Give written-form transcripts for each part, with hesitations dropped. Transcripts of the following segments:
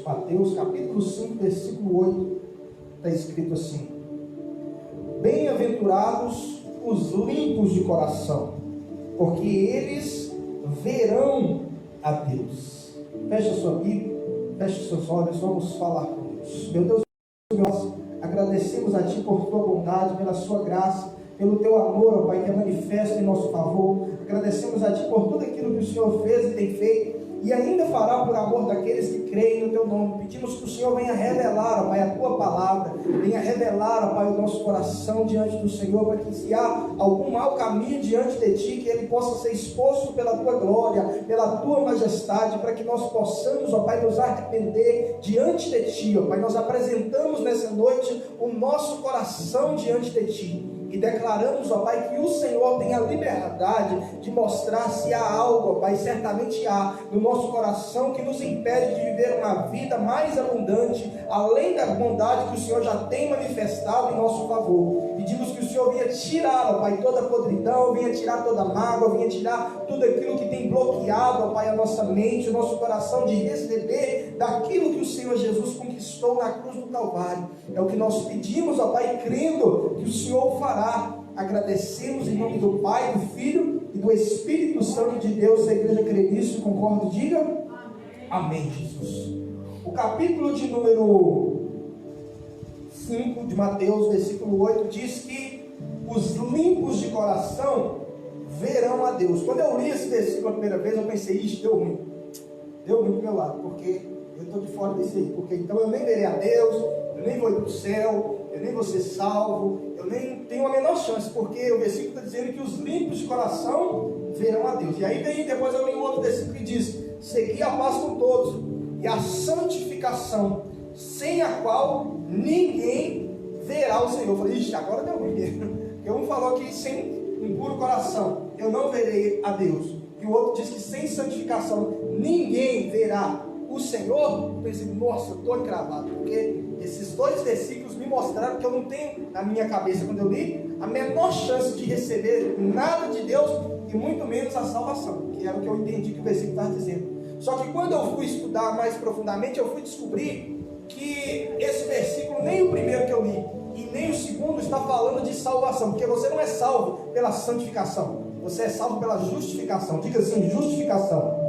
Mateus, capítulo 5, versículo 8, está escrito assim: bem-aventurados os limpos de coração, porque eles verão a Deus. Feche a sua Bíblia, feche os seus olhos, vamos falar com Deus. Meu Deus, nós agradecemos a Ti por Tua bondade, pela Sua graça, pelo Teu amor, ó Pai, que é manifesto em nosso favor. Agradecemos a Ti por tudo aquilo que o Senhor fez e tem feito, e ainda fará por amor daqueles que creem no Teu nome. Pedimos que o Senhor venha revelar, ó Pai, a Tua palavra, venha revelar, ó Pai, o nosso coração diante do Senhor, para que se há algum mau caminho diante de Ti, que ele possa ser exposto pela Tua glória, pela Tua majestade, para que nós possamos, ó Pai, nos arrepender diante de Ti, ó Pai. Nós apresentamos nessa noite o nosso coração diante de Ti, e declaramos, ó Pai, que o Senhor tem a liberdade de mostrar se há algo, ó Pai, certamente há, no nosso coração que nos impede de viver uma vida mais abundante, além da bondade que o Senhor já tem manifestado em nosso favor. Pedimos que o Senhor venha tirar, ó Pai, toda a podridão, venha tirar toda a mágoa, venha tirar tudo aquilo que tem bloqueado, ó Pai, a nossa mente, o nosso coração de receber daquilo que o Senhor Jesus conquistou na cruz do Calvário. É o que nós pedimos, ó Pai, crendo que o Senhor fará. Agradecemos em nome do Pai, do Filho e do Espírito Santo de Deus. A igreja crê nisso, concorda? Diga amém, Jesus. O capítulo de número 5 de Mateus, versículo 8, diz que os limpos de coração verão a Deus. Quando eu li esse versículo a primeira vez, eu pensei, ixi, deu ruim do meu lado, porque eu estou de fora desse aí, porque então eu nem verei a Deus, eu nem vou ir para o céu, eu nem vou ser salvo, eu nem tenho a menor chance, porque o versículo está dizendo que os limpos de coração verão a Deus. E aí depois eu leio outro versículo que diz: segui a paz com todos e a santificação, sem a qual ninguém verá o Senhor. Eu falei, ixi, agora deu ruim mesmo. Porque um falou que sem um puro coração eu não verei a Deus, e o outro diz que sem santificação ninguém verá o Senhor. Eu pensei, nossa, eu estou encravado, porque esses dois versículos me mostraram que eu não tenho na minha cabeça, quando eu li, a menor chance de receber nada de Deus, e muito menos a salvação, que era o que eu entendi que o versículo estava dizendo. Só que quando eu fui estudar mais profundamente, eu fui descobrir que esse versículo, nem o primeiro que eu li e nem o segundo, está falando de salvação, porque você não é salvo pela santificação, você é salvo pela justificação. Diga assim, justificação.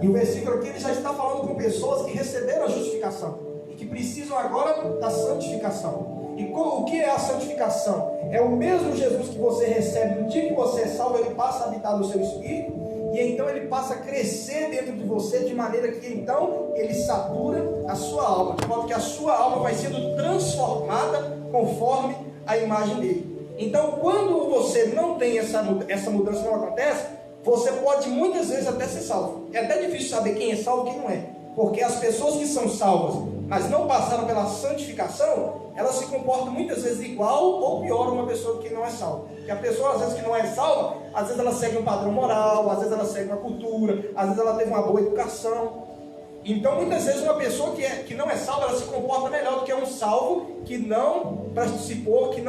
E o versículo aqui ele já está falando com pessoas que receberam a justificação e que precisam agora da santificação. E o que é a santificação? É o mesmo Jesus que você recebe no dia que você é salvo, ele passa a habitar no seu espírito, e então ele passa a crescer dentro de você, de maneira que então ele satura a sua alma, de modo que a sua alma vai sendo transformada conforme a imagem dele. Então quando você não tem essa mudança, não acontece, você pode muitas vezes até ser salvo. É até difícil saber quem é salvo e quem não é, porque as pessoas que são salvas, mas não passaram pela santificação, elas se comportam muitas vezes igual ou pior uma pessoa que não é salva. Porque a pessoa, às vezes, que não é salva, às vezes ela segue um padrão moral, às vezes ela segue uma cultura, às vezes ela teve uma boa educação. Então, muitas vezes, uma pessoa que não é salva, ela se comporta melhor do que um salvo que não participou, que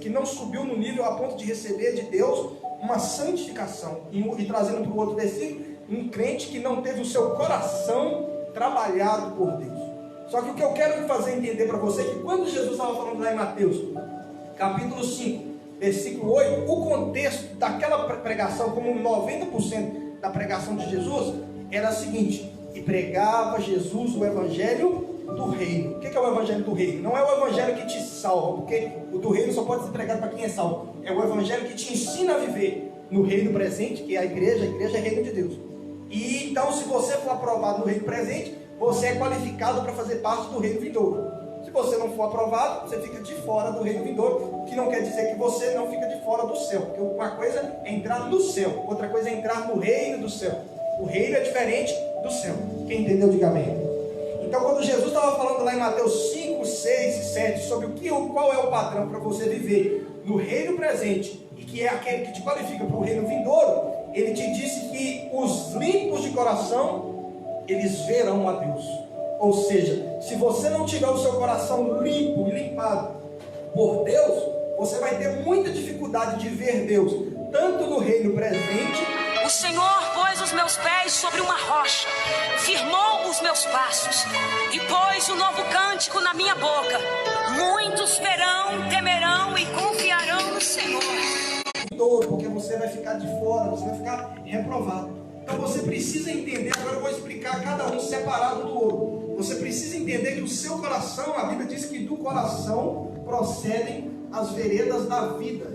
não subiu no nível a ponto de receber de Deus uma santificação. E trazendo para o outro versículo, um crente que não teve o seu coração trabalhado por Deus. Só que o que eu quero fazer entender para você é que quando Jesus estava falando lá em Mateus, capítulo 5, versículo 8, o contexto daquela pregação, como 90% da pregação de Jesus, era o seguinte: e pregava Jesus o evangelho do reino. O que é o evangelho do reino? Não é o evangelho que te salva, porque o do reino só pode ser pregado para quem é salvo. É o evangelho que te ensina a viver no reino presente, que é a igreja é reino de Deus. E então, se você for aprovado no reino presente, você é qualificado para fazer parte do reino vindouro. Se você não for aprovado, você fica de fora do reino vindouro, o que não quer dizer que você não fica de fora do céu, porque uma coisa é entrar no céu, outra coisa é entrar no reino do céu. O reino é diferente do céu. Quem entendeu, diga amém. Então, quando Jesus estava falando lá em Mateus 5, 6 e 7 sobre qual é o padrão para você viver no reino presente, e que é aquele que te qualifica para o reino vindouro, ele te disse que os limpos de coração, eles verão a Deus. Ou seja, se você não tiver o seu coração limpo e limpado por Deus, você vai ter muita dificuldade de ver Deus, tanto no reino presente. O Senhor pôs os meus pés sobre uma rocha, firmou os meus passos. e pôs um novo cântico na minha boca. Muitos verão, temerão e confiarão no Senhor. Porque você vai ficar de fora, você vai ficar reprovado. Então você precisa entender, agora eu vou explicar cada um separado do outro. Você precisa entender que o seu coração, a Bíblia diz que do coração procedem as veredas da vida.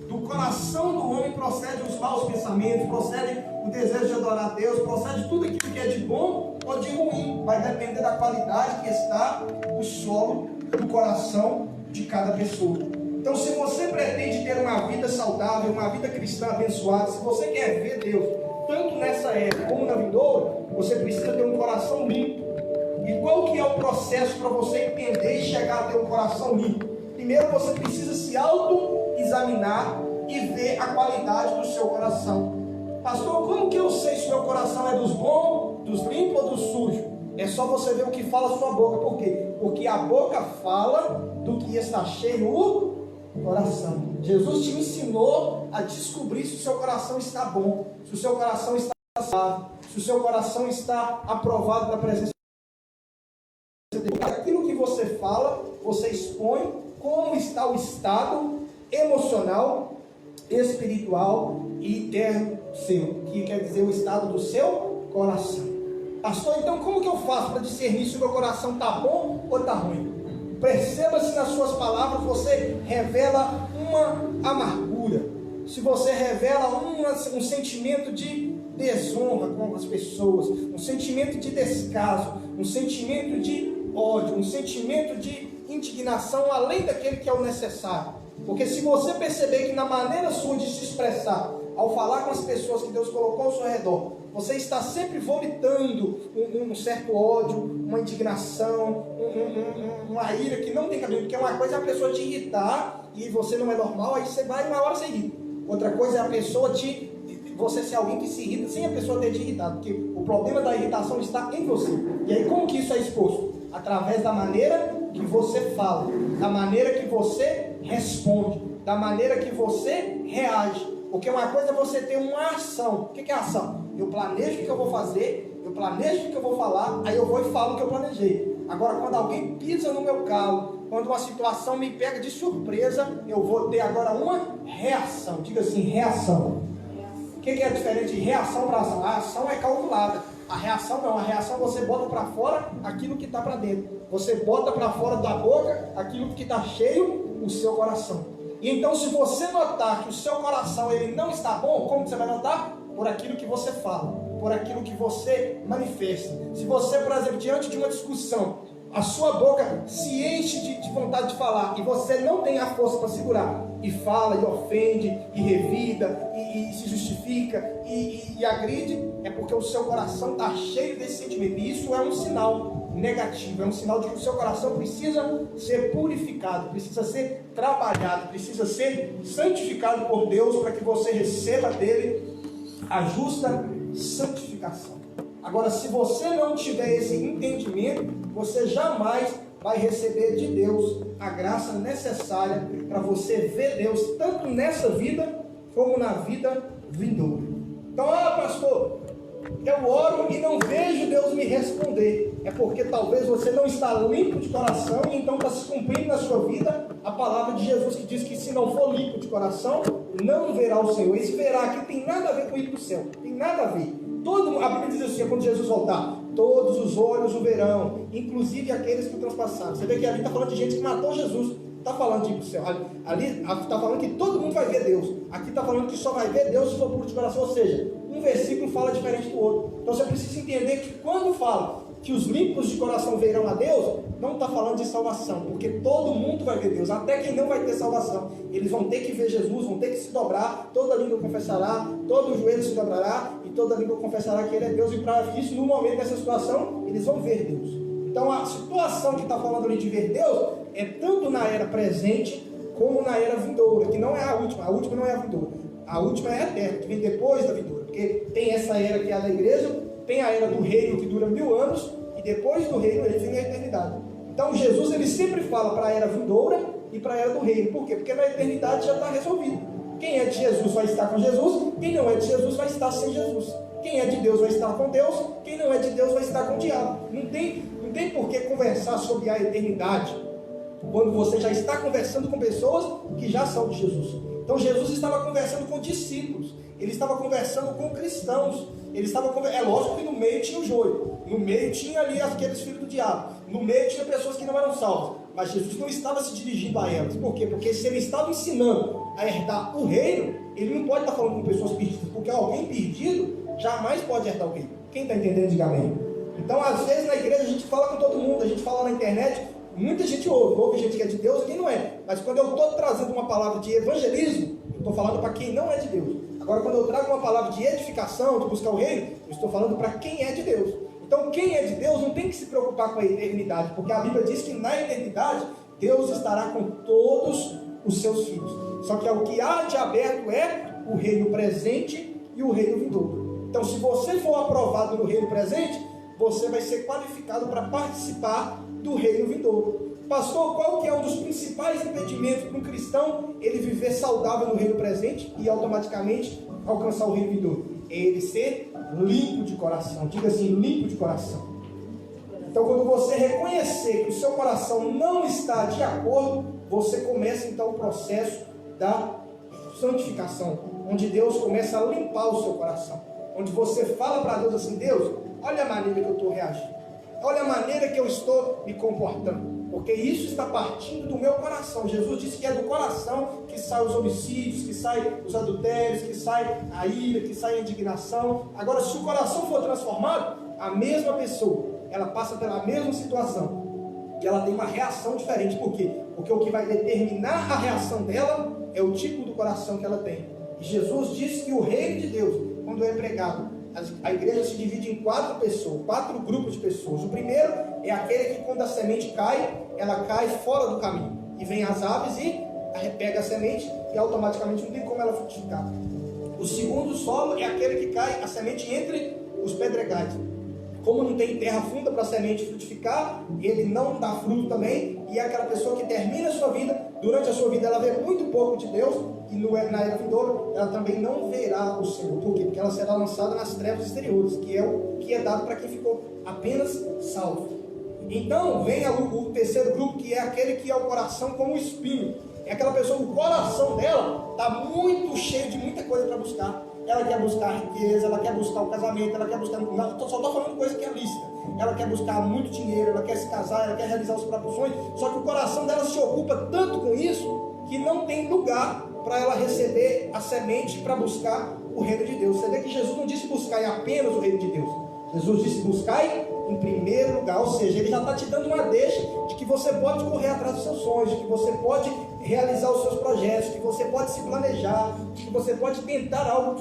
Do coração do homem procedem os maus pensamentos, procede o desejo de adorar a Deus, procede tudo aquilo que é de bom ou de ruim. Vai depender da qualidade que está o solo do coração de cada pessoa. Então, se você pretende ter uma vida saudável, uma vida cristã abençoada, se você quer ver Deus, tanto nessa era como na vindoura, você precisa ter um coração limpo. E qual que é o processo para você entender e chegar a ter um coração limpo? Primeiro, você precisa se auto-examinar e ver a qualidade do seu coração. Pastor, como que eu sei se o meu coração é dos bons, dos limpos ou dos sujos? É só você ver o que fala a sua boca. Por quê? Porque a boca fala do que está cheio o coração. Jesus te ensinou a descobrir se o seu coração está bom, se o seu coração está saudável, se o seu coração está aprovado na presença de Deus. Aquilo que você fala, você expõe como está o estado emocional, espiritual e interno seu, que quer dizer o estado do seu coração. Pastor, então como que eu faço para discernir se o meu coração está bom ou está ruim? Perceba se nas suas palavras você revela uma amargura, se você revela um sentimento de desonra com as pessoas, um sentimento de descaso, um sentimento de ódio, um sentimento de indignação além daquele que é o necessário. Porque se você perceber que na maneira sua de se expressar, ao falar com as pessoas que Deus colocou ao seu redor, você está sempre vomitando um certo ódio, uma indignação, uma ira que não tem cabimento, porque uma coisa é a pessoa te irritar e você não é normal, aí você vai e uma hora você irrita. Outra coisa é a pessoa você ser alguém que se irrita sem a pessoa ter te irritado, porque o problema da irritação está em você. E aí como que isso é exposto? Através da maneira que você fala, da maneira que você responde, da maneira que você reage. Porque uma coisa é você ter uma ação. O que é ação? Eu planejo o que eu vou fazer, eu planejo o que eu vou falar, aí eu vou e falo o que eu planejei. Agora, quando alguém pisa no meu calo, quando uma situação me pega de surpresa, eu vou ter agora uma reação. Diga assim, reação. O que é diferente de reação para ação? A ação é calculada. A reação não. A reação você bota para fora aquilo que está para dentro. Você bota para fora da boca aquilo que está cheio, o seu coração. E então, se você notar que o seu coração ele não está bom, como você vai notar? Por aquilo que você fala, por aquilo que você manifesta. Se você, por exemplo, diante de uma discussão, a sua boca se enche de vontade de falar e você não tem a força para segurar, e fala, e ofende, e revida, e se justifica, e agride, é porque o seu coração está cheio desse sentimento. E isso é um sinal negativo, é um sinal de que o seu coração precisa ser purificado, precisa ser trabalhado, precisa ser santificado por Deus para que você receba dele a justa santificação. Agora, se você não tiver esse entendimento, você jamais vai receber de Deus a graça necessária para você ver Deus tanto nessa vida como na vida vindoura. Então, pastor, eu oro e não vejo Deus me responder. É porque talvez você não está limpo de coração e então está se cumprindo na sua vida a palavra de Jesus que diz que se não for limpo de coração, não verá o Senhor. Esse verá aqui tem nada a ver com ir para o céu, tem nada a ver. A Bíblia diz assim, quando Jesus voltar, todos os olhos o verão, inclusive aqueles que o transpassaram. Você vê que ali está falando de gente que matou Jesus, está falando de ir para o céu. Ali está falando que todo mundo vai ver Deus. Aqui está falando que só vai ver Deus se for puro de coração. Ou seja, um versículo fala diferente do outro. Então você precisa entender que quando fala que os limpos de coração verão a Deus, não está falando de salvação, porque todo mundo vai ver Deus, até quem não vai ter salvação. Eles vão ter que ver Jesus, vão ter que se dobrar, toda língua confessará, todo joelho se dobrará, e toda língua confessará que Ele é Deus, e para isso, no momento dessa situação, eles vão ver Deus. Então a situação que está falando ali de ver Deus, é tanto na era presente, como na era vindoura, que não é a última não é a vindoura, a última é a eterna, que vem depois da vindoura, porque tem essa era que é a da igreja, tem a era do reino que dura 1000 anos, e depois do reino ele vem a eternidade. Então Jesus ele sempre fala para a era vindoura e para a era do reino. Por quê? Porque na eternidade já está resolvido. Quem é de Jesus vai estar com Jesus, quem não é de Jesus vai estar sem Jesus. Quem é de Deus vai estar com Deus, quem não é de Deus vai estar com o diabo. Não tem por que conversar sobre a eternidade quando você já está conversando com pessoas que já são de Jesus. Então Jesus estava conversando com discípulos, ele estava conversando com cristãos, é lógico que no meio tinha o joio, no meio tinha ali aqueles filhos do diabo, no meio tinha pessoas que não eram salvas, mas Jesus não estava se dirigindo a elas. Por quê? Porque se ele estava ensinando a herdar o reino, ele não pode estar falando com pessoas perdidas, porque alguém perdido jamais pode herdar o reino. Quem está entendendo, diga amém. Então às vezes na igreja a gente fala com todo mundo, a gente fala na internet, muita gente ouve gente que é de Deus e quem não é. Mas quando eu estou trazendo uma palavra de evangelismo, eu estou falando para quem não é de Deus. Agora quando eu trago uma palavra de edificação, de buscar o reino, eu estou falando para quem é de Deus. Então quem é de Deus não tem que se preocupar com a eternidade, porque a Bíblia diz que na eternidade Deus estará com todos os seus filhos. Só que o que há de aberto é o reino presente e o reino vindouro. Então se você for aprovado no reino presente, você vai ser qualificado para participar do reino vindouro. Pastor, qual que é um dos principais impedimentos para um cristão ele viver saudável no reino presente e automaticamente alcançar o reino vindouro? É ele ser limpo de coração. Diga assim, limpo de coração. Então quando você reconhecer que o seu coração não está de acordo, você começa então o processo da santificação, onde Deus começa a limpar o seu coração, onde você fala para Deus assim: Deus, olha a maneira que eu estou reagindo, olha a maneira que eu estou me comportando, porque isso está partindo do meu coração. Jesus disse que é do coração que saem os homicídios, que saem os adultérios, que sai a ira, que sai a indignação. Agora, se o coração for transformado, a mesma pessoa, ela passa pela mesma situação e ela tem uma reação diferente. Por quê? Porque o que vai determinar a reação dela é o tipo do coração que ela tem. E Jesus disse que o reino de Deus, quando é pregado, a igreja se divide em 4 pessoas, 4 grupos de pessoas. O primeiro é aquele que quando a semente cai, ela cai fora do caminho. E vem as aves e pega a semente e automaticamente não tem como ela frutificar. O segundo solo é aquele que cai a semente entre os pedregais. Como não tem terra funda para a semente frutificar, ele não dá fruto também. E é aquela pessoa que termina a sua vida, durante a sua vida ela vê muito pouco de Deus, e na era vindoura ela também não verá o Senhor. Por quê? Porque ela será lançada nas trevas exteriores, que é o que é dado para quem ficou apenas salvo. Então vem o terceiro grupo, que é aquele que é o coração como espinho. É aquela pessoa, o coração dela está muito cheio de muita coisa para buscar. Ela quer buscar a riqueza, ela quer buscar o casamento, ela quer buscar... Só estou falando coisa que é lícita. Ela quer buscar muito dinheiro, ela quer se casar, ela quer realizar os próprios sonhos. Só que o coração dela se ocupa tanto com isso que não tem lugar para ela receber a semente para buscar o reino de Deus. Você vê que Jesus não disse buscar apenas o reino de Deus. Jesus disse buscar em primeiro lugar. Ou seja, ele já está te dando uma deixa de que você pode correr atrás dos seus sonhos, de que você pode realizar os seus projetos, que você pode se planejar, que você pode tentar algo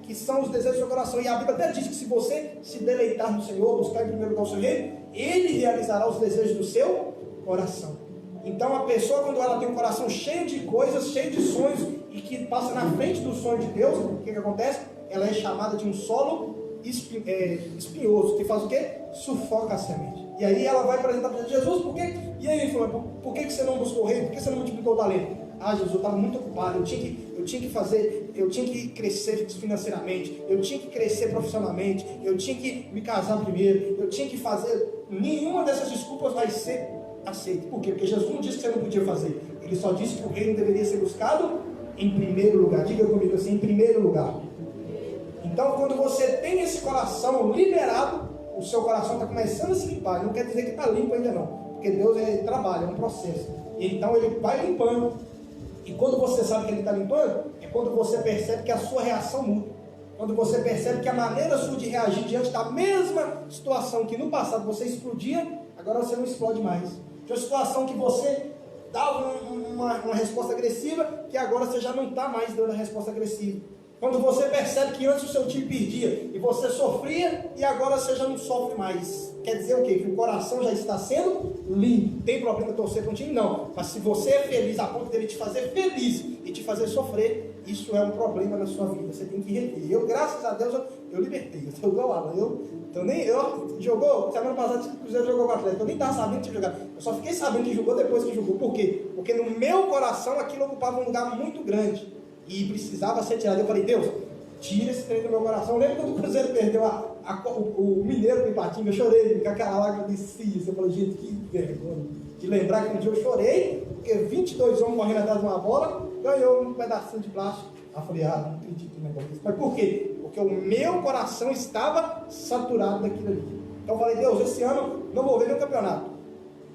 que são os desejos do seu coração. E a Bíblia até diz que se você se deleitar no Senhor, buscar em primeiro lugar o seu reino, ele realizará os desejos do seu coração. Então a pessoa, quando ela tem um coração cheio de coisas, cheio de sonhos, e que passa na frente do sonho de Deus, o que acontece? Ela é chamada de um solo espinhoso, que faz o quê? Sufoca a semente. E aí ela vai apresentar para Jesus: por quê? E aí, fulano, por que você não buscou o reino? Por que você não multiplicou o talento? Ah, Jesus, eu estava muito ocupado, eu tinha que crescer financeiramente, eu tinha que crescer profissionalmente, eu tinha que me casar primeiro, eu tinha que fazer. Nenhuma dessas desculpas vai ser aceita. Por quê? Porque Jesus não disse que você não podia fazer. Ele só disse que o reino deveria ser buscado em primeiro lugar. Diga comigo assim: em primeiro lugar. Então, quando você tem esse coração liberado, o seu coração está começando a se limpar. Não quer dizer que está limpo ainda não, porque Deus trabalha, é um processo. Então ele vai limpando. E quando você sabe que ele está limpando, é quando você percebe que a sua reação muda. Quando você percebe que a maneira sua de reagir diante da mesma situação que no passado você explodia, agora você não explode mais. De uma situação que você dava uma resposta agressiva, que agora você já não está mais dando a resposta agressiva. Quando você percebe que antes o seu time perdia e você sofria, e agora você já não sofre mais. Quer dizer o quê? Que o coração já está sendo limpo. Tem problema torcer para um time? Não. Mas se você é feliz a ponto dele te fazer feliz e te fazer sofrer, isso é um problema na sua vida. Você tem que rever. Eu, graças a Deus, eu libertei. Eu estou igual lá. Jogou, semana passada o Cruzeiro jogou com o Atlético. Eu nem estava sabendo que tinha jogado. Eu só fiquei sabendo que jogou depois que jogou. Por quê? Porque no meu coração aquilo ocupava um lugar muito grande e precisava ser tirado. Eu falei: Deus, tira esse trem do meu coração. Eu lembro quando o Cruzeiro perdeu o Mineiro com o Ipatinga, eu chorei, com aquela lágrima descia. Eu falei, gente, que vergonha de lembrar que um dia eu chorei, porque 22 homens correndo atrás de uma bola, ganhou um pedacinho de plástico. Aí eu falei, não acredito no negócio disso. Mas por quê? Porque o meu coração estava saturado daquilo ali. Então eu falei, Deus, esse ano não vou ver nenhum campeonato,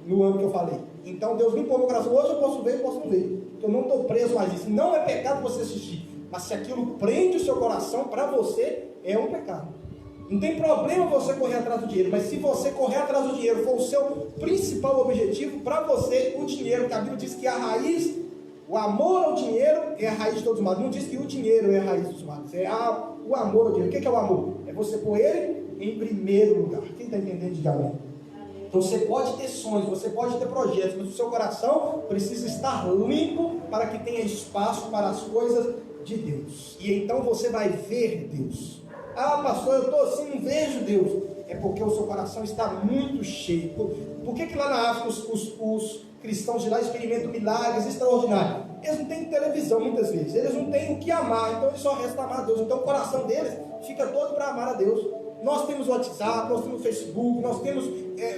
no ano que eu falei. Então Deus limpou meu coração. Hoje eu posso ver, posso não ver, porque eu não estou preso mais nisso. Não é pecado você assistir, mas se aquilo prende o seu coração, para você é um pecado. Não tem problema você correr atrás do dinheiro, mas se você correr atrás do dinheiro for o seu principal objetivo, para você o dinheiro, que a Bíblia diz que a raiz, o amor ao dinheiro é a raiz de todos os males. Não diz que o dinheiro é a raiz dos males, é o amor ao dinheiro. O que é o amor? É você pôr ele em primeiro lugar. Quem está entendendo, diga amém. Então você pode ter sonhos, você pode ter projetos, mas o seu coração precisa estar limpo para que tenha espaço para as coisas de Deus. E então você vai ver Deus. Pastor, eu estou assim, não vejo Deus. É porque o seu coração está muito cheio. Por que lá na África os cristãos de lá experimentam milagres extraordinários? Eles não têm televisão muitas vezes, eles não têm o que amar, então eles só resta amar a Deus. Então o coração deles fica todo para amar a Deus. Nós temos WhatsApp, nós temos Facebook, nós temos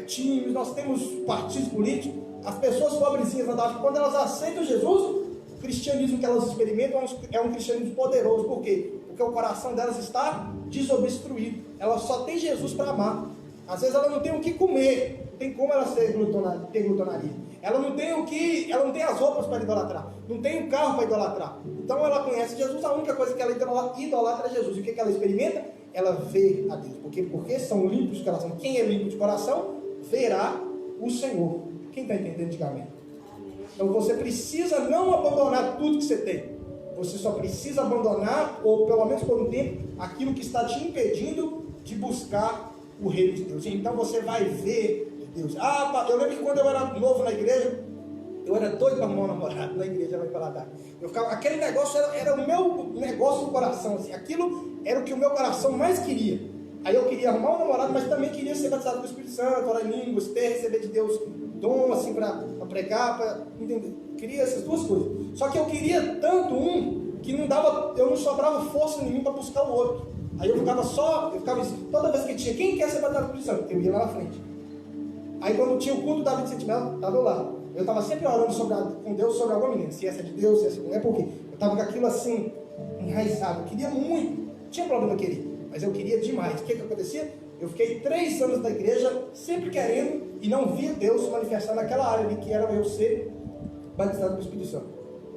times, nós temos partidos políticos. As pessoas pobrezinhas da África, quando elas aceitam Jesus, o cristianismo que elas experimentam é um cristianismo poderoso. Por quê? Porque o coração delas está desobstruído. Ela só tem Jesus para amar. Às vezes ela não tem o que comer, não tem como ela ter glutonaria. Ela não tem as roupas para idolatrar, não tem o carro para idolatrar. Então ela conhece Jesus, a única coisa que ela idolatra é Jesus. E o que ela experimenta? Ela vê a Deus. Porque são limpos de coração. Quem é limpo de coração, verá o Senhor. Quem está entendendo, diga amém. Então você precisa não abandonar tudo que você tem. Você só precisa abandonar, ou pelo menos por um tempo, aquilo que está te impedindo de buscar o reino de Deus. Então você vai ver Deus. Eu lembro que quando eu era novo na igreja, eu era doido para arrumar um namorado na igreja, vai falar da. Aquele negócio era o meu negócio do coração, assim. Aquilo era o que o meu coração mais queria. Aí eu queria arrumar um namorado, mas também queria ser batizado com o Espírito Santo, orar em línguas, receber de Deus dom, assim, para pregar, para entender. Queria essas duas coisas. Só que eu queria tanto um que eu não sobrava força em mim para buscar o outro. Aí eu ficava toda vez que tinha, quem quer ser batizado com o Espírito Santo? Eu ia lá na frente. Aí quando tinha o culto da vida sentimental, estava eu lá. Eu estava sempre orando com Deus sobre alguma menina, se essa é de Deus, se essa não é, por quê? Eu estava com aquilo assim, enraizado. Eu queria muito, não tinha problema querer, mas eu queria demais. O que acontecia? Eu fiquei 3 anos na igreja, sempre querendo, e não via Deus se manifestar naquela área ali, que era eu ser batizado com o Espírito Santo.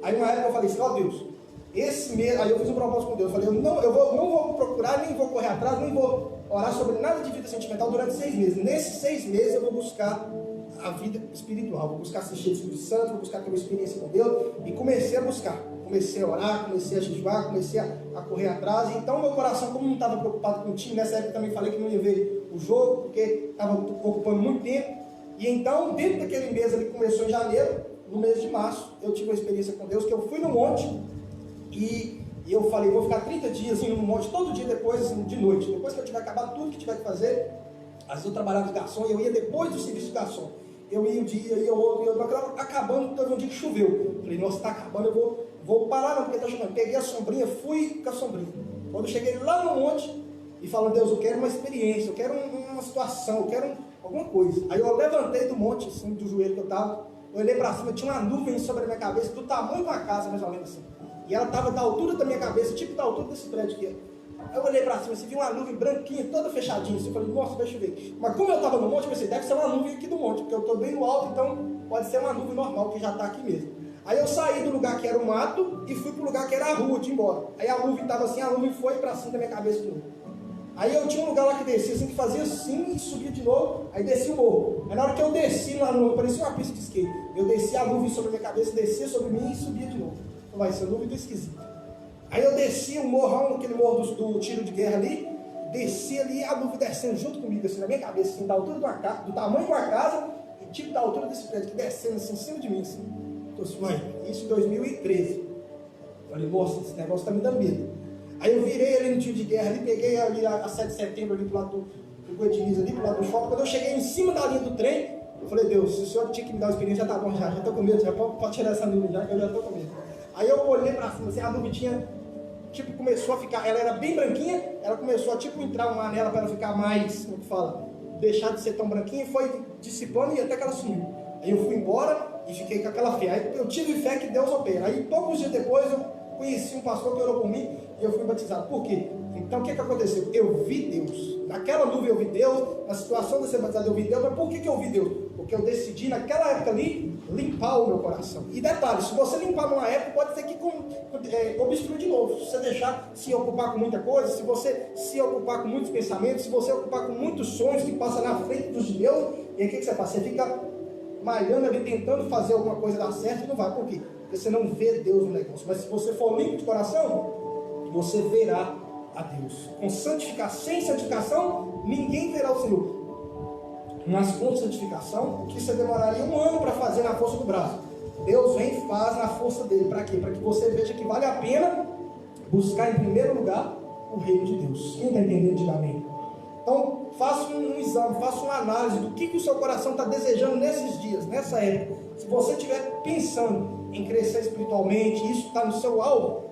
Aí uma época eu falei assim, Deus, esse mês, aí eu fiz um propósito com Deus, eu falei, não vou procurar, nem vou correr atrás, nem vou orar sobre nada de vida sentimental durante 6 meses. Nesses 6 meses eu vou buscar a vida espiritual, vou buscar assistir o Espírito Santo, vou buscar ter uma experiência com Deus, e comecei a buscar, comecei a orar, comecei a jejuar, comecei a correr atrás. Então meu coração, como não estava preocupado com o time, nessa época eu também falei que não ia ver o jogo, porque estava ocupando muito tempo. E então, dentro daquele mês, ele começou em janeiro, no mês de março, eu tive uma experiência com Deus, que eu fui no monte, e eu falei, vou ficar 30 dias indo no monte, todo dia depois, assim, de noite, depois que eu tiver acabado tudo que tiver que fazer. Às vezes eu trabalhava de garçom, e eu ia depois do serviço de garçom. Eu ia um dia, ia outro, acabando, teve um dia que choveu. Falei, nossa, está acabando, eu vou parar não, porque está chovendo. Peguei a sombrinha, fui com a sombrinha. Quando eu cheguei lá no monte, e falando, Deus, eu quero uma experiência, eu quero uma situação, eu quero alguma coisa. Aí eu levantei do monte, assim, do joelho que eu estava, eu olhei para cima, tinha uma nuvem sobre a minha cabeça, do tamanho de uma casa, mais ou menos assim. E ela estava da altura da minha cabeça, tipo da altura desse prédio aqui. Eu olhei para cima, assim, vi uma nuvem branquinha, toda fechadinha, assim, eu falei, nossa, vai chover. Mas como eu estava no monte, eu pensei, deve ser uma nuvem aqui do monte, porque eu estou bem no alto, então pode ser uma nuvem normal, que já está aqui mesmo. Aí eu saí do lugar que era o mato, e fui para o lugar que era a rua, de ir embora. Aí a nuvem estava assim, a nuvem foi para cima da minha cabeça de novo. Aí eu tinha um lugar lá que descia, assim, que fazia assim, e subia de novo, aí descia o morro. Aí na hora que eu desci lá no morro, parecia uma pista de skate, eu descia a nuvem sobre a minha cabeça, descia sobre mim e subia de novo. Eu falei, essa nuvem está esquisita. Aí eu desci o morrão, aquele morro do tiro de guerra ali, desci ali, a nuvem descendo junto comigo, assim, na minha cabeça, assim, da altura de uma casa, do tamanho de uma casa, e tipo da altura desse prédio, que descendo assim, em cima de mim, assim. Então assim, mãe, isso em 2013. Eu falei, nossa, esse negócio está me dando medo. Aí eu virei ali no tiro de guerra, ali, peguei ali a 7 de setembro, ali pro lado do Goiás, ali pro lado do shopping. Quando eu cheguei em cima da linha do trem, eu falei, Deus, se o senhor tinha que me dar uma experiência, já tá bom, já estou com medo, já pode tirar essa nuvem, já, que eu já estou com medo. Aí eu olhei para cima, assim, a nuvem tinha tipo, começou a ficar, ela era bem branquinha, ela começou a tipo entrar uma nela para ela ficar mais, como que fala, deixar de ser tão branquinha, e foi dissipando e até que ela sumiu. Aí eu fui embora e fiquei com aquela fé. Aí eu tive fé que Deus opera. Aí poucos dias depois eu conheci um pastor que orou por mim e eu fui batizado. Por quê? Então o que aconteceu? Eu vi Deus. Naquela nuvem eu vi Deus, na situação de ser batizado eu vi Deus. Mas por que eu vi Deus? Porque eu decidi naquela época ali limpar o meu coração. E detalhe, se você limpar numa época, pode ser que obstrui de novo. Se você deixar se ocupar com muita coisa, se você se ocupar com muitos pensamentos, se você ocupar com muitos sonhos que passam na frente dos de Deus, e aí o que você faz? Você fica malhando ali, tentando fazer alguma coisa dar certo e não vai. Por quê? Porque você não vê Deus no negócio. Mas se você for limpo de coração, você verá a Deus. Com santificação, sem santificação, ninguém verá o Senhor. Mas com santificação, o que você demoraria 1 ano para fazer na força do braço, Deus vem e faz na força dele. Para quê? Para que você veja que vale a pena buscar em primeiro lugar o reino de Deus. Quem está entendendo, diga amém. Então, faça um exame, faça uma análise do que o seu coração está desejando nesses dias, nessa época. Se você estiver pensando em crescer espiritualmente, isso está no seu alvo,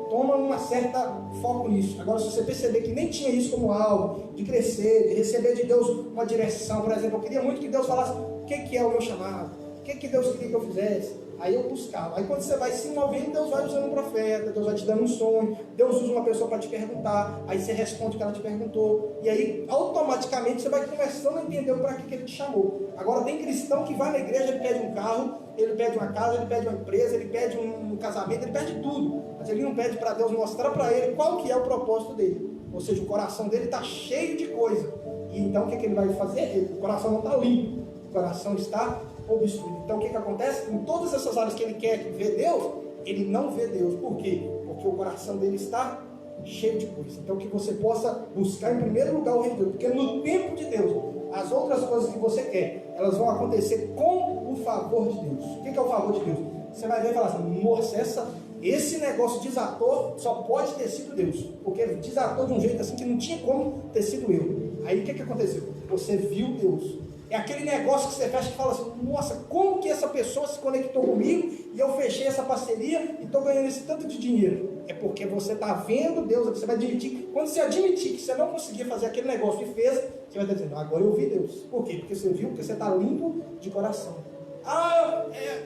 toma uma certa foco nisso. Agora, se você perceber que nem tinha isso como alvo, de crescer, de receber de Deus uma direção, por exemplo, eu queria muito que Deus falasse o que é o meu chamado, o que Deus queria que eu fizesse. Aí eu buscava. Aí quando você vai se movendo, Deus vai usando um profeta, Deus vai te dando um sonho, Deus usa uma pessoa para te perguntar, aí você responde o que ela te perguntou, e aí automaticamente você vai começando a entender para que ele te chamou. Agora tem cristão que vai na igreja, ele pede um carro, ele pede uma casa, ele pede uma empresa, ele pede um casamento, ele pede tudo, mas ele não pede para Deus mostrar para ele qual que é o propósito dele. Ou seja, o coração dele está cheio de coisa, e então o que ele vai fazer? O coração não está limpo, o coração está obstruído. Então o que acontece? Em todas essas áreas que ele quer ver Deus, ele não vê Deus. Por quê? Porque o coração dele está cheio de coisa. Então que você possa buscar em primeiro lugar o reino de Deus, porque no tempo de Deus, as outras coisas que você quer, elas vão acontecer com o favor de Deus. O que é o favor de Deus? Você vai ver e falar assim, nossa, esse negócio desatou só pode ter sido Deus, porque ele desatou de um jeito assim que não tinha como ter sido eu. Aí o que aconteceu? Você viu Deus. É aquele negócio que você fecha e fala assim, nossa, como que essa pessoa se conectou comigo e eu fechei essa parceria e estou ganhando esse tanto de dinheiro. É porque você está vendo Deus, você vai admitir. Quando você admitir que você não conseguia fazer aquele negócio e fez, você vai estar dizendo, agora eu vi Deus. Por quê? Porque você viu, porque você está limpo de coração.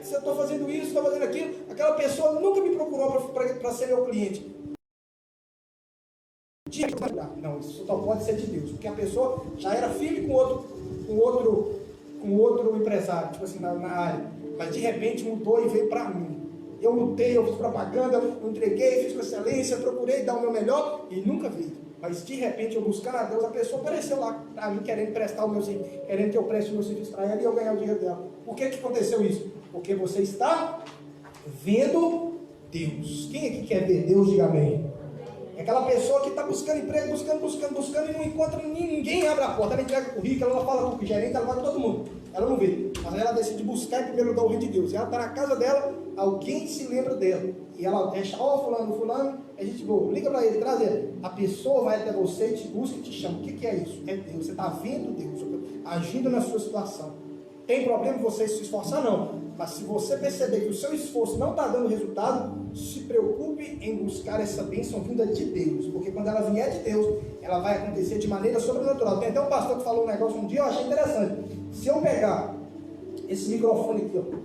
Se eu estou fazendo isso, estou fazendo aquilo, aquela pessoa nunca me procurou para ser meu cliente. Não, isso só pode ser de Deus, porque a pessoa já era firme com outro empresário, tipo assim, na área, mas de repente mudou e veio para mim. Eu lutei, eu fiz propaganda, eu entreguei, fiz com excelência, procurei dar o meu melhor e nunca veio. Mas de repente eu buscando a Deus, a pessoa apareceu lá para mim, querendo prestar o meu serviço, querendo que eu preste o meu serviço para ela e eu ganhar o dinheiro dela. Por que aconteceu isso? Porque você está vendo Deus. Quem aqui quer ver Deus, diga amém. É aquela pessoa que está buscando emprego, buscando e não encontra ninguém, abre a porta, ela entrega o currículo, ela fala com o gerente, ela vai com todo mundo. Ela não vê, mas ela decide buscar em primeiro lugar o reino de Deus. E ela está na casa dela, alguém se lembra dela. E ela deixa, fulano, a gente liga para ele, traz ele. A pessoa vai até você e te busca e te chama. O que é isso? É Deus. Você está vendo Deus agindo na sua situação. Tem problema você se esforçar? Não. Mas se você perceber que o seu esforço não está dando resultado, se preocupe em buscar essa bênção vinda de Deus. Porque quando ela vier de Deus, ela vai acontecer de maneira sobrenatural. Tem até um pastor que falou um negócio um dia, eu achei interessante. Se eu pegar esse microfone aqui, ó,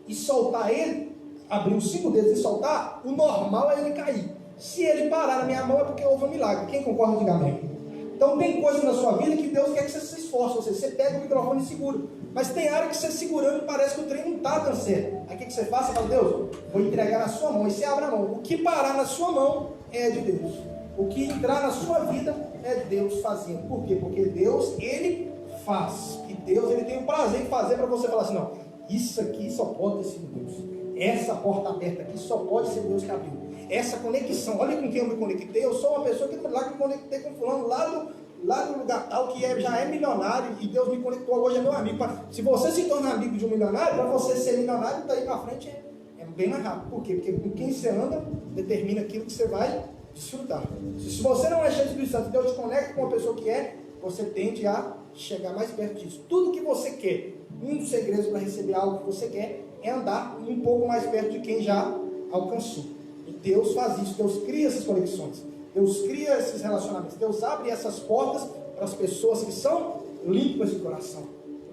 e soltar ele, abrir os 5 dedos e soltar, o normal é ele cair. Se ele parar na minha mão é porque houve um milagre. Quem concorda, diga amém. Então tem coisas na sua vida que Deus quer que você se esforce. Ou seja, você pega o microfone e segura. Mas tem área que você segurando e parece que o trem não está dando certo. Aí o que você faz? Você fala, Deus, vou entregar na sua mão. E você abre a mão. O que parar na sua mão é de Deus. O que entrar na sua vida é Deus fazendo. Por quê? Porque Deus, Ele faz. E Deus, Ele tem o prazer em fazer para você falar assim, não, isso aqui só pode ter sido Deus. Essa porta aberta aqui só pode ser Deus que abriu. Essa conexão, olha com quem eu me conectei. Eu sou uma pessoa que lá que me conectei com fulano lá do lugar tal que já é milionário e Deus me conectou, hoje é meu amigo. Se você se tornar amigo de um milionário, para você ser milionário, daí para frente é bem mais rápido. Por quê? Porque com quem você anda determina aquilo que você vai desfrutar. Se você não é cheio de Espírito Santo, Deus te conecta com uma pessoa que é, você tende a chegar mais perto disso. Tudo que você quer, um dos segredos para receber algo que você quer, é andar um pouco mais perto de quem já alcançou. E Deus faz isso, Deus cria essas conexões, Deus cria esses relacionamentos, Deus abre essas portas para as pessoas que são limpas de coração.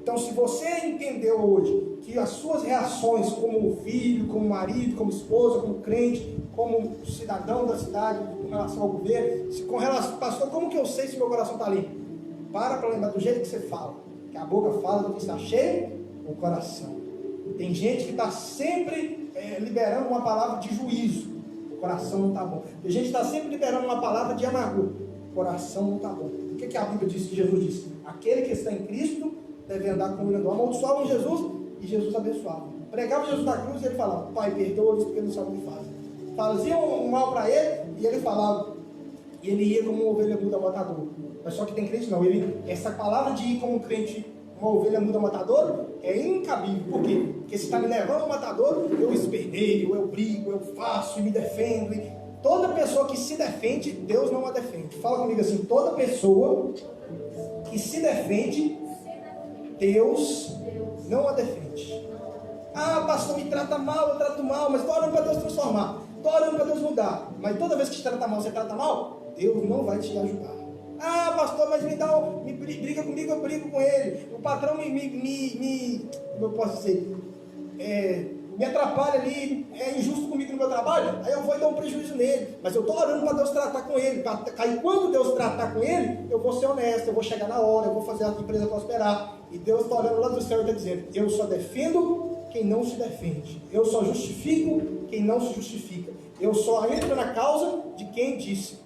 Então, se você entendeu hoje que as suas reações como filho, como marido, como esposa, como crente, como cidadão da cidade, com relação ao governo, com relação, pastor, como que eu sei se meu coração está limpo? Para lembrar do jeito que você fala, que a boca fala do que está cheio, o coração. Tem gente que está sempre liberando uma palavra de juízo, o coração não está bom. Tem gente que está sempre liberando uma palavra de amargura, o coração não está bom. O que a Bíblia diz, que Jesus disse? Aquele que está em Cristo deve andar com ele. Amaldiçoavam Jesus e Jesus abençoava. Pregava Jesus na cruz e ele falava: Pai, perdoa-os porque não sabem o que fazem. Faziam um mal para ele e ele falava, e ele ia como uma ovelha muda matador. Mas só que tem crente não, essa palavra de ir como um crente, uma ovelha muda matador, é incabível. Por quê? Porque se está me levando ao matador, eu esperneio, eu brigo, eu faço e me defendo. E toda pessoa que se defende, Deus não a defende. Fala comigo assim: toda pessoa que se defende, Deus não a defende. Ah, pastor, me trata mal, eu trato mal, mas estou orando para Deus transformar, estou orando para Deus mudar. Mas toda vez que te trata mal, você trata mal, Deus não vai te ajudar. Ah, pastor, mas me briga comigo, eu brigo com ele. O patrão como eu posso dizer, me atrapalha ali, é injusto comigo no meu trabalho, aí eu vou dar um prejuízo nele. Mas eu estou orando para Deus tratar com ele. Aí quando Deus tratar com ele, eu vou ser honesto, eu vou chegar na hora, eu vou fazer a empresa prosperar. E Deus está olhando lá do céu e está dizendo: eu só defendo quem não se defende, eu só justifico quem não se justifica, eu só entro na causa de quem disse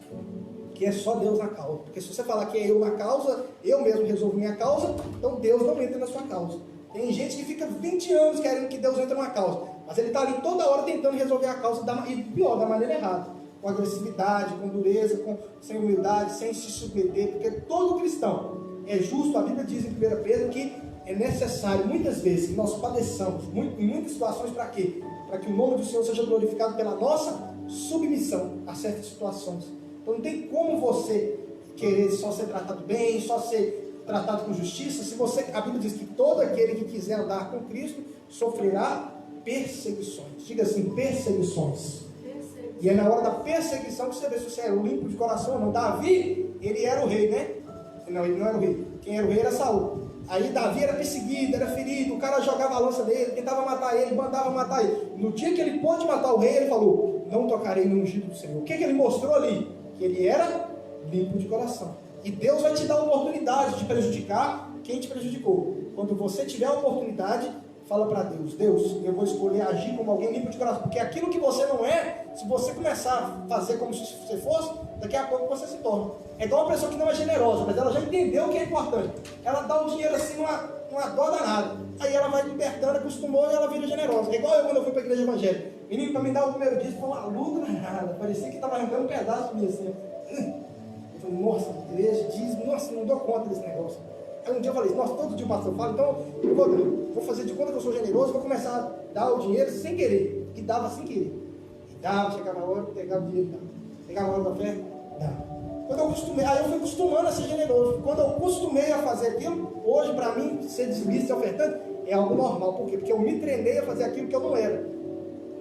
que é só Deus na causa. Porque se você falar que é eu na causa, eu mesmo resolvo minha causa, então Deus não entra na sua causa. Tem gente que fica 20 anos querendo que Deus entre na causa, mas ele está ali toda hora tentando resolver a causa, e pior, da maneira errada, com agressividade, com dureza, sem humildade, sem se submeter. Porque todo cristão é justo. A Bíblia diz em 1 Pedro que é necessário muitas vezes que nós padeçamos em muitas situações. Para quê? Para que o nome do Senhor seja glorificado pela nossa submissão a certas situações. Então não tem como você querer só ser tratado bem, só ser tratado com justiça. A Bíblia diz que todo aquele que quiser andar com Cristo sofrerá perseguições. Diga assim: perseguições. E é na hora da perseguição que você vê se você é limpo de coração ou não. Davi, ele era o rei, né? Não, ele não era o rei. Quem era o rei era Saul. Aí Davi era perseguido, era ferido, o cara jogava a lança dele, tentava matar ele, mandava matar ele. No dia que ele pôde matar o rei, ele falou: não tocarei no ungido do Senhor. O que ele mostrou ali? Que ele era limpo de coração. E Deus vai te dar a oportunidade de prejudicar quem te prejudicou. Quando você tiver a oportunidade, fala para Deus: Deus, eu vou escolher agir como alguém limpo de coração. Porque aquilo que você não é, se você começar a fazer como se você fosse, daqui a pouco você se torna. É igual uma pessoa que não é generosa, mas ela já entendeu o que é importante. Ela dá o dinheiro assim, uma dó danada. Aí ela vai libertando, acostumou e ela vira generosa. É igual eu quando eu fui para a igreja evangélica. Menino, para me dar o primeiro dízimo foi uma luta danada. Parecia que estava arrancando um pedaço de mim assim. Eu falei: nossa, igreja, dízimo, nossa, não dou conta desse negócio. Aí um dia eu falei: nossa, todo dia o pastor fala, então eu vou fazer de conta que eu sou generoso, vou começar a dar o dinheiro sem querer. E dava sem querer. E dava, chegava a hora, pegava o dinheiro, dava. Pegava a hora da fé, dava. Quando eu acostumei, aí eu fui acostumando a ser generoso. Quando eu acostumei a fazer aquilo, hoje para mim, ser dizimista e ofertante é algo normal. Por quê? Porque eu me treinei a fazer aquilo que eu não era.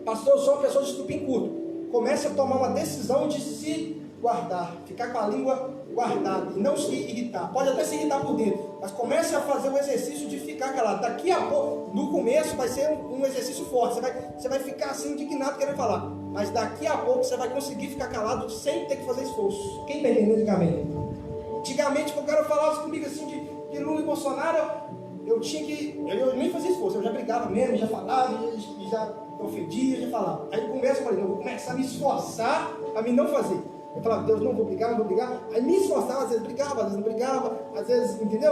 Pastor, eu sou uma pessoa de estupim curto. Comece a tomar uma decisão de se guardar, ficar com a língua guardada e não se irritar. Pode até se irritar por dentro, mas comece a fazer o exercício de ficar calado. Daqui a pouco, no começo vai ser um exercício forte, você vai ficar assim indignado querendo falar, mas daqui a pouco você vai conseguir ficar calado sem ter que fazer esforço. Quem está entendendo? Diga amém. Antigamente, quando o cara falava comigo assim de Lula e Bolsonaro, eu nem fazia esforço, eu já brigava mesmo, já falava, já ofendia, já falava. Aí no começo eu falei: não, eu vou começar a me esforçar para mim não fazer. Eu falava: Deus, não vou brigar. Aí me esforçava, às vezes brigava, às vezes não brigava, às vezes, entendeu?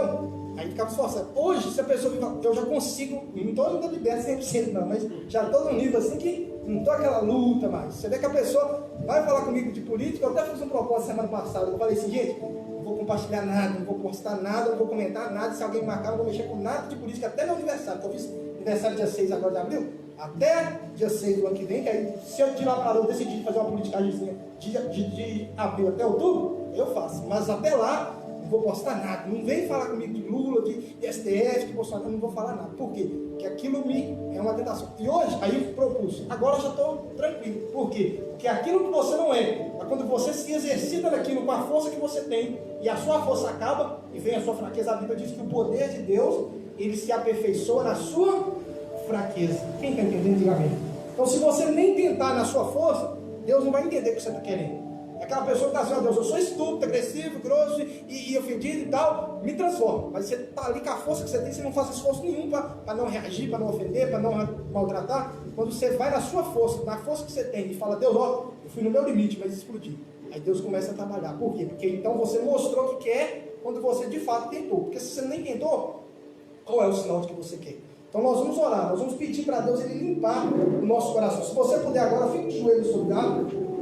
Aí ficava esforçado. Hoje, se a pessoa eu já consigo, não estou ainda liberto 100% não, mas já estou num nível assim que não estou aquela luta mais. Você vê que a pessoa vai falar comigo de política. Eu até fiz um propósito semana passada. Eu falei assim: gente, não vou compartilhar nada, não vou postar nada, não vou comentar nada. Se alguém marcar, não vou mexer com nada de política até meu aniversário, que eu fiz aniversário dia 6 agora de abril. Até dia 6 do ano que vem, que aí, se eu de lá para lá eu decidir fazer uma politicagemzinha de abril até outubro, eu faço. Mas até lá, não vou postar nada. Não vem falar comigo de Lula, de STF, de Bolsonaro, eu não vou falar nada. Por quê? Porque aquilo é uma tentação. E hoje, aí eu propus, agora eu já estou tranquilo. Por quê? Porque aquilo que você não é, quando você se exercita naquilo com a força que você tem, e a sua força acaba, e vem a sua fraqueza, a Bíblia diz que o poder de Deus, ele se aperfeiçoa na sua fraqueza. Quem está entendendo, diga amém. Então, se você nem tentar na sua força, Deus não vai entender o que você está querendo. Aquela pessoa que está assim, ó Deus, eu sou estúpido, agressivo, grosso e ofendido e tal, me transforma. Mas você está ali com a força que você tem, você não faz esforço nenhum para não reagir, para não ofender, para não maltratar. Quando você vai na sua força, na força que você tem, e fala, Deus, ó, eu fui no meu limite, mas explodi. Aí Deus começa a trabalhar. Por quê? Porque então você mostrou o que quer quando você de fato tentou. Porque se você nem tentou, qual é o sinal de que você quer? Então nós vamos orar, nós vamos pedir para Deus ele limpar o nosso coração. Se você puder agora, fique de joelhos sobre o